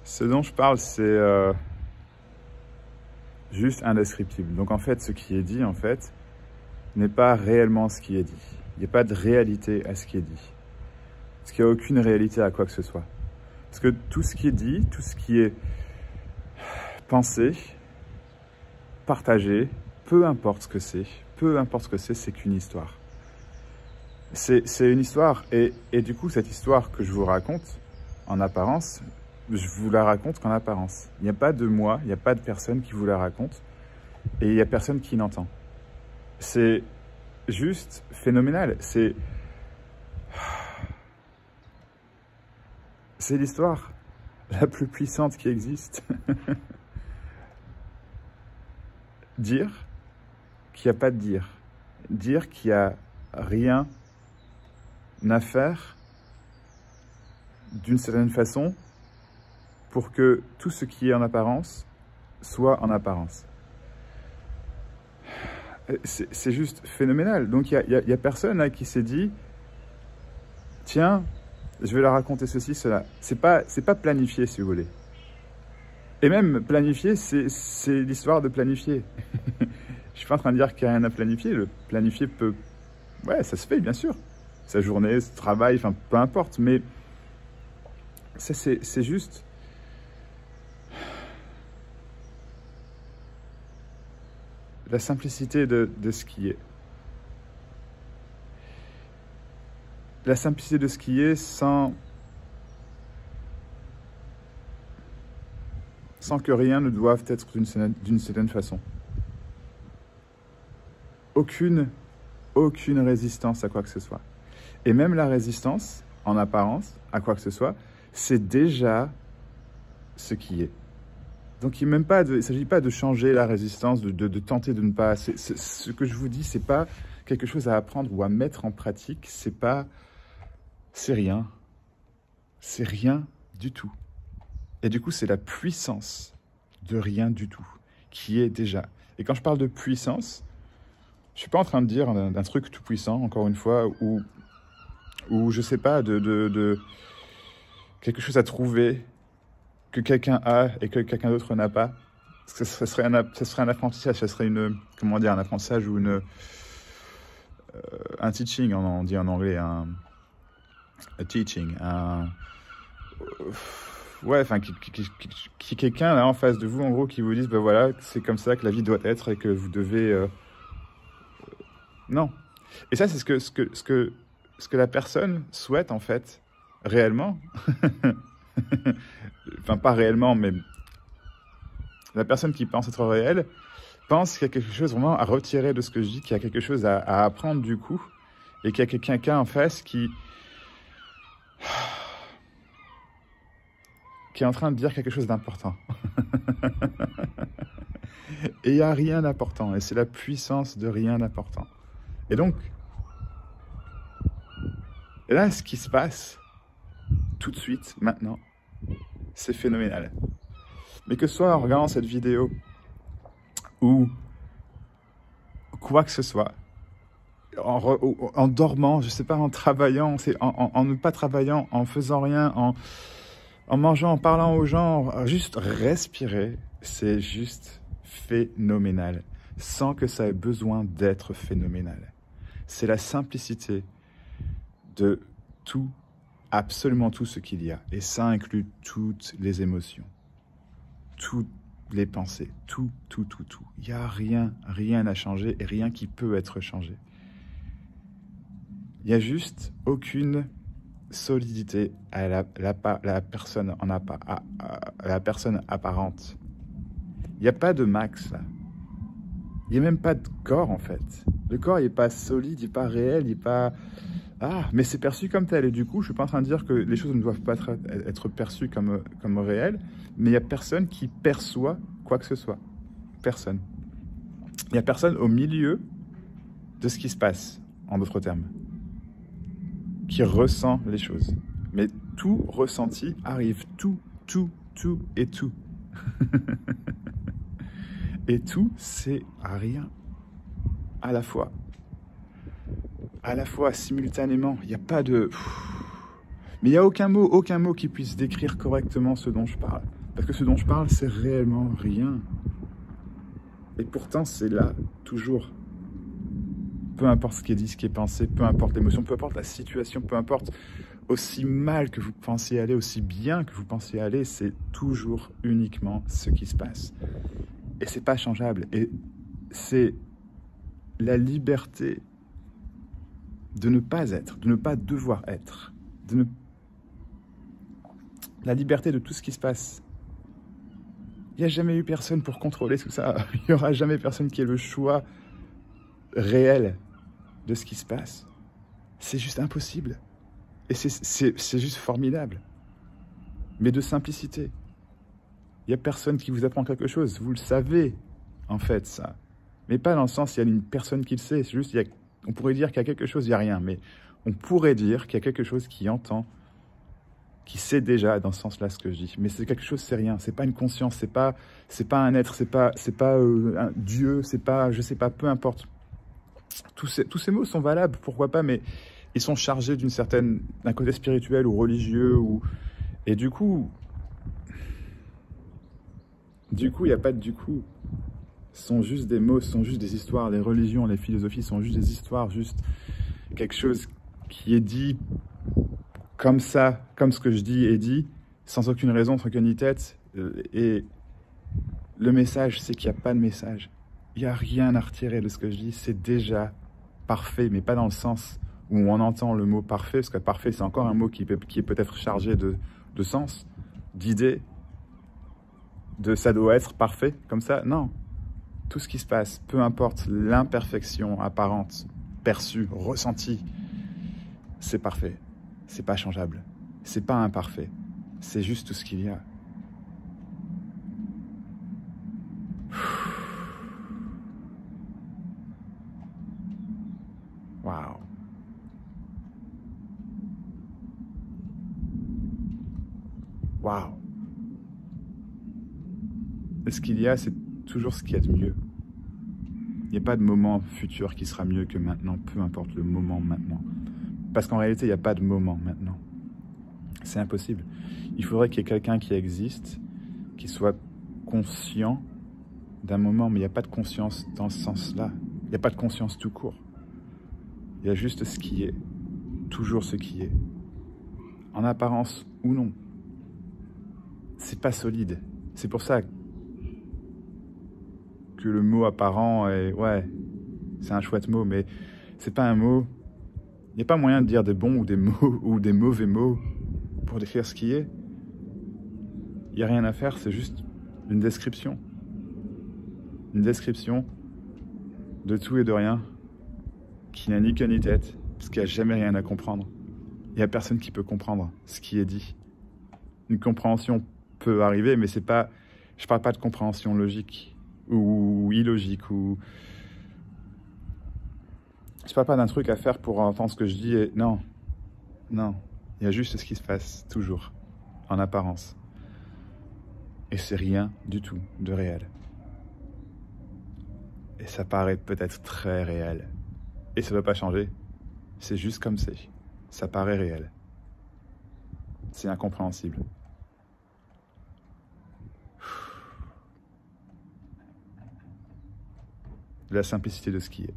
Ce dont je parle, c'est juste indescriptible. Donc en fait, ce qui est dit, en fait, n'est pas réellement ce qui est dit. Il n'y a pas de réalité à ce qui est dit. Parce qu'il n'y a aucune réalité à quoi que ce soit. Parce que tout ce qui est dit, tout ce qui est pensé, partagé, peu importe ce que c'est, c'est qu'une histoire. C'est une histoire. Et du coup, cette histoire que je vous raconte, en apparence, je vous la raconte qu'en apparence. Il n'y a pas de moi, il n'y a pas de personne qui vous la raconte. Et il n'y a personne qui l'entend. C'est juste phénoménal. C'est l'histoire la plus puissante qui existe. Dire qu'il n'y a pas de dire. Dire qu'il n'y a rien à faire d'une certaine façon pour que tout ce qui est en apparence soit en apparence. C'est juste phénoménal. Donc il y a personne là qui s'est dit tiens, je vais leur raconter ceci, cela. C'est pas planifié, si vous voulez. Et même planifier, c'est l'histoire de planifier. Je suis pas en train de dire qu'il n'y a rien à planifier. Le planifier peut... Ouais, ça se fait, bien sûr. Sa journée, son travail, enfin, peu importe. Mais ça, c'est juste... la simplicité de ce qui est. La simplicité de ce qui est sans que rien ne doive être d'une certaine façon. Aucune résistance à quoi que ce soit. Et même la résistance, en apparence, à quoi que ce soit, c'est déjà ce qui est. Donc il ne s'agit pas de changer la résistance, de tenter de ne pas... ce que je vous dis, c'est pas quelque chose à apprendre ou à mettre en pratique, c'est rien. C'est rien du tout. Et du coup, c'est la puissance de rien du tout qui est déjà. Et quand je parle de puissance, je suis pas en train de dire d'un truc tout puissant, encore une fois, ou je sais pas, de quelque chose à trouver que quelqu'un a et que quelqu'un d'autre n'a pas. Parce que ce serait un apprentissage, ce serait un apprentissage ou un teaching, on dit en anglais, un teaching, ouais, enfin, qui quelqu'un là en face de vous, en gros, qui vous dise, ben voilà, c'est comme ça que la vie doit être et que vous devez... Non. Et ça, c'est ce que la personne souhaite, en fait, réellement. Enfin, pas réellement, mais la personne qui pense être réelle pense qu'il y a quelque chose vraiment à retirer de ce que je dis, qu'il y a quelque chose à apprendre du coup, et qu'il y a quelqu'un en face qui est en train de dire quelque chose d'important. Et il n'y a rien d'important, et c'est la puissance de rien d'important. Et donc, là, ce qui se passe, tout de suite, maintenant, c'est phénoménal. Mais que ce soit en regardant cette vidéo, ou quoi que ce soit, en dormant, je sais pas, en travaillant, en ne pas travaillant, en faisant rien, en mangeant, en parlant aux gens, juste respirer, c'est juste phénoménal, sans que ça ait besoin d'être phénoménal. C'est la simplicité de tout, absolument tout ce qu'il y a. Et ça inclut toutes les émotions, toutes les pensées, tout. Il n'y a rien à changer et rien qui peut être changé. Il n'y a juste aucune solidité à la personne la personne apparente. Il n'y a pas de max là. Il n'y a même pas de corps en fait. Le corps il n'est pas solide, il n'est pas réel, il n'est pas... Ah, mais c'est perçu comme tel. Et du coup, je ne suis pas en train de dire que les choses ne doivent pas être perçues comme réelles, mais il n'y a personne qui perçoit quoi que ce soit. Personne. Il n'y a personne au milieu de ce qui se passe, en d'autres termes, qui ressent les choses. Mais tout ressenti arrive, tout et tout. Et tout, c'est rien. À la fois, simultanément. Il n'y a pas de... Mais il n'y a aucun mot qui puisse décrire correctement ce dont je parle. Parce que ce dont je parle, c'est réellement rien. Et pourtant, c'est là, toujours. Peu importe ce qui est dit, ce qui est pensé, peu importe l'émotion, peu importe la situation, peu importe aussi mal que vous pensiez aller, aussi bien que vous pensiez aller, c'est toujours uniquement ce qui se passe. Et c'est pas changeable. Et c'est la liberté de ne pas être, de ne pas devoir être, la liberté de tout ce qui se passe. Il n'y a jamais eu personne pour contrôler tout ça. Il n'y aura jamais personne qui ait le choix réel de ce qui se passe. C'est juste impossible. Et c'est juste formidable. Mais de simplicité. Il n'y a personne qui vous apprend quelque chose. Vous le savez, en fait, ça. Mais pas dans le sens, il y a une personne qui le sait. C'est juste, on pourrait dire qu'il y a quelque chose, il n'y a rien. Mais on pourrait dire qu'il y a quelque chose qui entend, qui sait déjà dans ce sens-là ce que je dis. Mais c'est quelque chose, c'est rien. C'est pas une conscience, c'est pas un être, c'est pas un Dieu, c'est pas, je sais pas, peu importe. Tous ces mots sont valables, pourquoi pas, mais ils sont chargés d'un côté spirituel ou religieux. Et du coup, il n'y a pas de du coup. Ce sont juste des mots, ce sont juste des histoires. Les religions, les philosophies sont juste des histoires, juste quelque chose qui est dit comme ça, comme ce que je dis est dit, sans aucune raison, sans aucune tête. Et le message, c'est qu'il n'y a pas de message. Il n'y a rien à retirer de ce que je dis. C'est déjà parfait, mais pas dans le sens où on entend le mot parfait, parce que parfait, c'est encore un mot qui est peut-être chargé de sens, d'idées, de ça doit être parfait, comme ça. Non. Tout ce qui se passe, peu importe l'imperfection apparente, perçue, ressentie, c'est parfait. C'est pas changeable. C'est pas imparfait. C'est juste tout ce qu'il y a. Waouh. Waouh. Et ce qu'il y a, c'est toujours ce qu'il y a de mieux. Il n'y a pas de moment futur qui sera mieux que maintenant, peu importe le moment maintenant. Parce qu'en réalité, il n'y a pas de moment maintenant. C'est impossible. Il faudrait qu'il y ait quelqu'un qui existe, qui soit conscient d'un moment, mais il n'y a pas de conscience dans ce sens-là. Il n'y a pas de conscience tout court. Il y a juste ce qui est, toujours ce qui est. En apparence ou non. C'est pas solide. C'est pour ça que le mot apparent est, ouais, c'est un chouette mot, mais c'est pas un mot. Il n'y a pas moyen de dire des bons ou des mots ou des mauvais mots pour décrire ce qui est. Il n'y a rien à faire, c'est juste une description. Une description de tout et de rien qui n'a ni queue ni tête, parce qu'il n'y a jamais rien à comprendre. Il n'y a personne qui peut comprendre ce qui est dit. Une compréhension peut arriver, mais c'est pas. Je parle pas de compréhension logique ou illogique ou. Je parle pas d'un truc à faire pour entendre ce que je dis et non, non, il y a juste ce qui se passe toujours, en apparence, et c'est rien du tout de réel. Et ça paraît peut-être très réel, et ça ne va pas changer. C'est juste comme c'est. Ça paraît réel. C'est incompréhensible. La simplicité de ce qui est.